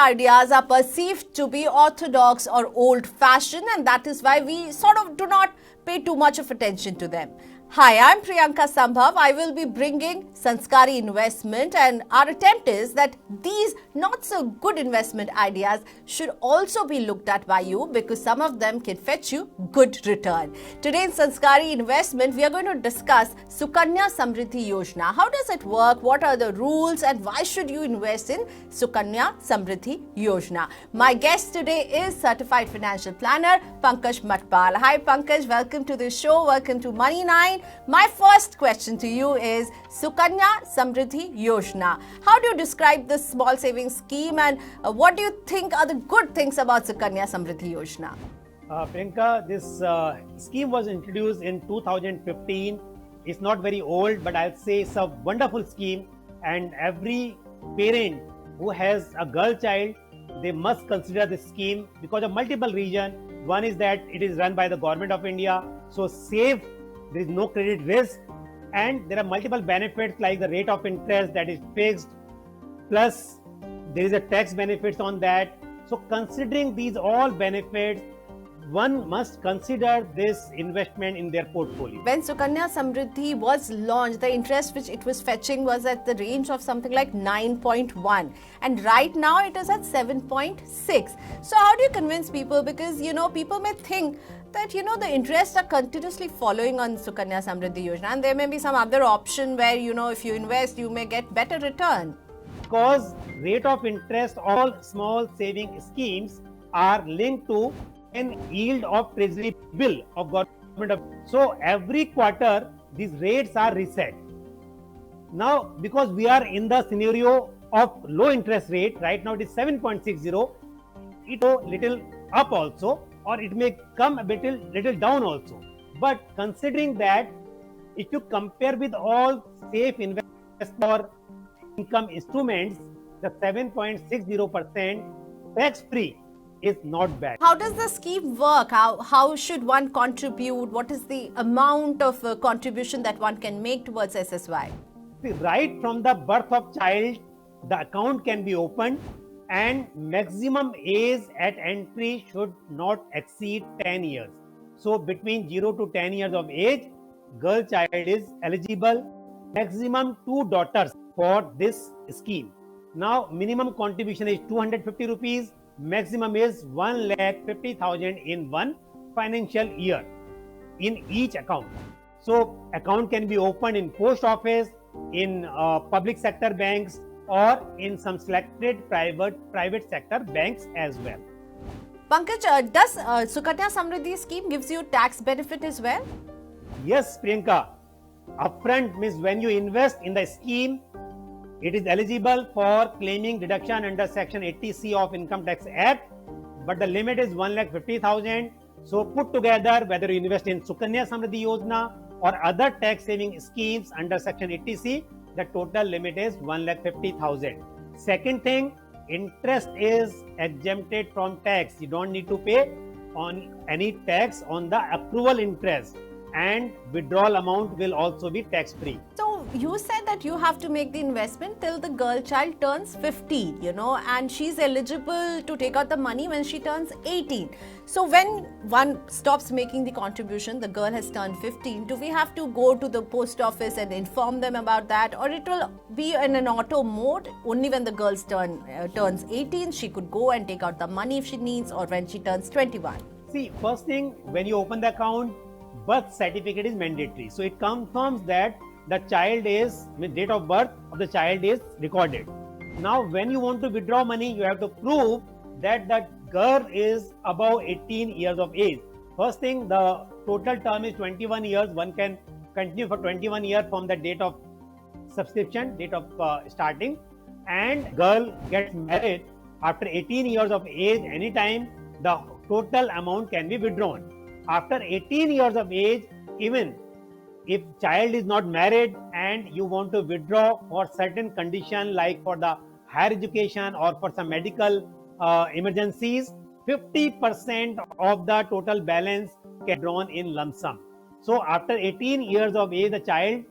ideas are perceived to be orthodox or old-fashioned, and that is why we sort of do not pay too much of attention to them. Hi, I'm Priyanka Sambhav. I will be bringing Sanskari investment, and our attempt is that these not so good investment ideas should also be looked at by you, because some of them can fetch you good return. Today in Sanskari investment, we are going to discuss Sukanya Samrithi Yojana. How does it work? What are the rules, and why should you invest in Sukanya Samrithi Yojana? My guest today is certified financial planner Pankaj Matpal. Hi Pankaj, welcome to the show. Welcome to Money9. My first question to you is Sukanya Samrithi Yojana. How do you describe this small savings scheme, and what do you think are the good things about Sukanya Samrithi Yojana? Priyanka, this scheme was introduced in 2015. It's not very old, but I'll say it's a wonderful scheme, and every parent who has a girl child, they must consider this scheme because of multiple reasons. One is that it is run by the government of India, so safe. There is no credit risk, and there are multiple benefits like the rate of interest that is fixed, plus there is a tax benefits on that. So considering these all benefits, one must consider this investment in their portfolio. When Sukanya Samriddhi was launched, the interest which it was fetching was at the range of something like 9.1, and right now it is at 7.6. So how do you convince people? Because people may think that the interests are continuously following on Sukanya Samriddhi Yojana, and there may be some other option where if you invest you may get better return. Because rate of interest, all small saving schemes are linked to an yield of treasury bill of government. So every quarter these rates are reset. Now because we are in the scenario of low interest rate, right now it is 7.60, it go little up also, or it may come a little down also. But considering that, if you compare with all safe investment or income instruments, the 7.60% tax free is not bad. How does the scheme work? How should one contribute? What is the amount of contribution that one can make towards SSY? Right from the birth of child, the account can be opened, and maximum age at entry should not exceed 10 years. So between 0 to 10 years of age, girl child is eligible. Maximum 2 daughters for this scheme. Now minimum contribution is 250 rupees. Maximum is 1,50,000 in one financial year in each account. So account can be opened in post office, in public sector banks, or in some selected private sector banks as well. Pankaj, does Sukanya Samriddhi scheme gives you tax benefit as well? Yes, Priyanka. Upfront means when you invest in the scheme, it is eligible for claiming deduction under Section 80C of Income Tax Act, but the limit is 1,50,000. So put together, whether you invest in Sukanya Samriddhi Yojana or other tax saving schemes under Section 80C, the total limit is 1,50,000. Second thing, interest is exempted from tax. You don't need to pay on any tax on the accrual interest, and withdrawal amount will also be tax free. So you said that you have to make the investment till the girl child turns 15, and she's eligible to take out the money when she turns 18. So when one stops making the contribution, the girl has turned 15, do we have to go to the post office and inform them about that, or it will be in an auto mode? Only when the girl turns 18, she could go and take out the money if she needs, or when she turns 21? See, first thing, when you open the account, birth certificate is mandatory. So it confirms that the child is, with date of birth of the child is recorded. Now when you want to withdraw money, you have to prove that the girl is above 18 years of age. First thing, the total term is 21 years. One can continue for 21 years from the date of subscription, date of starting, and girl gets married after 18 years of age. Anytime the total amount can be withdrawn. After 18 years of age, even if child is not married and you want to withdraw for certain condition, like for the higher education or for some medical emergencies, 50% of the total balance can be drawn in lump sum. So after 18 years of age, the child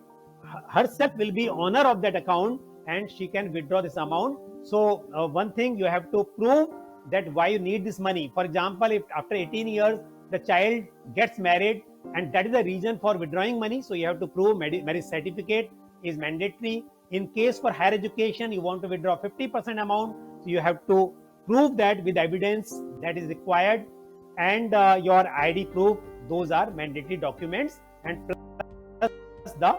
herself will be owner of that account, and she can withdraw this amount So one thing, you have to prove that why you need this money. For example, if after 18 years the child gets married and that is the reason for withdrawing money, so you have to prove marriage certificate is mandatory. In case for higher education, you want to withdraw 50% amount, so you have to prove that with evidence that is required, and your ID proof, those are mandatory documents, and plus the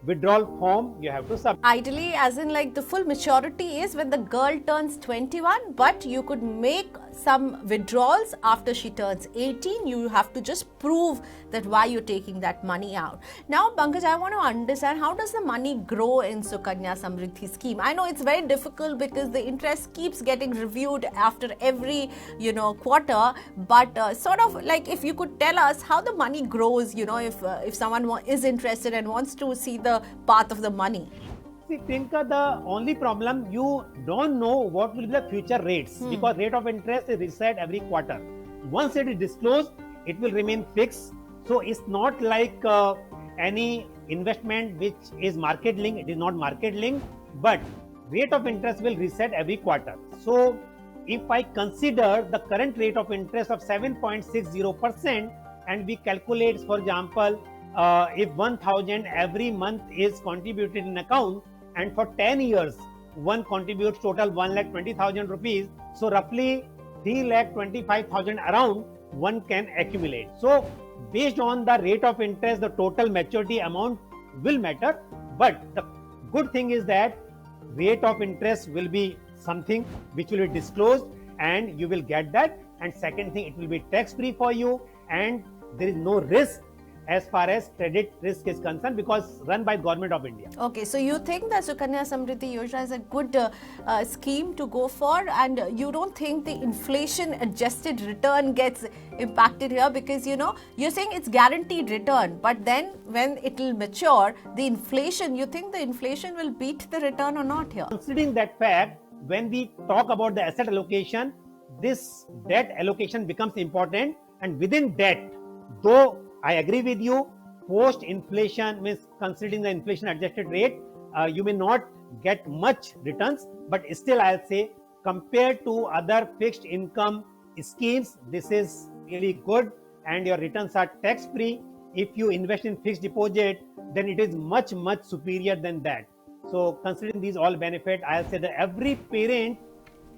withdrawal form you have to submit. Ideally, as in like the full maturity is when the girl turns 21, but you could make some withdrawals after she turns 18. You have to just prove that why you're taking that money out. Now, Pankaj, I want to understand, how does the money grow in Sukanya Samrithi scheme? I know it's very difficult because the interest keeps getting reviewed after every, quarter, but sort of like if you could tell us how the money grows, if someone is interested and wants to see the path of the money. See, Priyanka, the only problem, you don't know what will be the future rates, because rate of interest is reset every quarter. Once it is disclosed, it will remain fixed. So it's not like any investment which is market linked. It is not market linked, but rate of interest will reset every quarter. So if I consider the current rate of interest of 7.60% and we calculate, for example, if 1,000 every month is contributed in account, and for 10 years one contributes total 1,20,000 rupees, so roughly 3,25,000 around one can accumulate. So based on the rate of interest, the total maturity amount will matter, but the good thing is that rate of interest will be something which will be disclosed and you will get that, and second thing, it will be tax free for you, and there is no risk as far as credit risk is concerned because run by Government of India. Okay, so you think that Sukanya Samrithi Yojana is a good scheme to go for, and you don't think the inflation adjusted return gets impacted here because you're saying it's guaranteed return, but then when it will mature, the inflation, you think the inflation will beat the return or not here? Considering that fact, when we talk about the asset allocation, this debt allocation becomes important, and within debt, though I agree with you, post-inflation means considering the inflation adjusted rate, you may not get much returns, but still I'll say compared to other fixed income schemes, this is really good and your returns are tax free. If you invest in fixed deposit, then it is much superior than that. So considering these all benefit, I'll say that every parent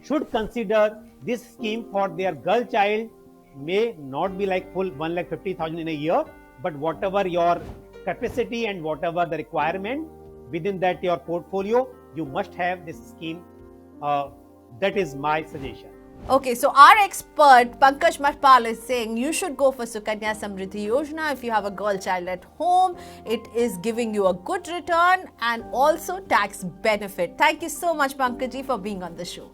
should consider this scheme for their girl child. May not be like full 1,50,000 in a year, but whatever your capacity and whatever the requirement within that your portfolio, you must have this scheme. That is my suggestion. Okay, so our expert Pankaj Marpal is saying you should go for Sukanya Samrithi Yojana if you have a girl child at home. It is giving you a good return and also tax benefit. Thank you so much, Pankaj ji, for being on the show.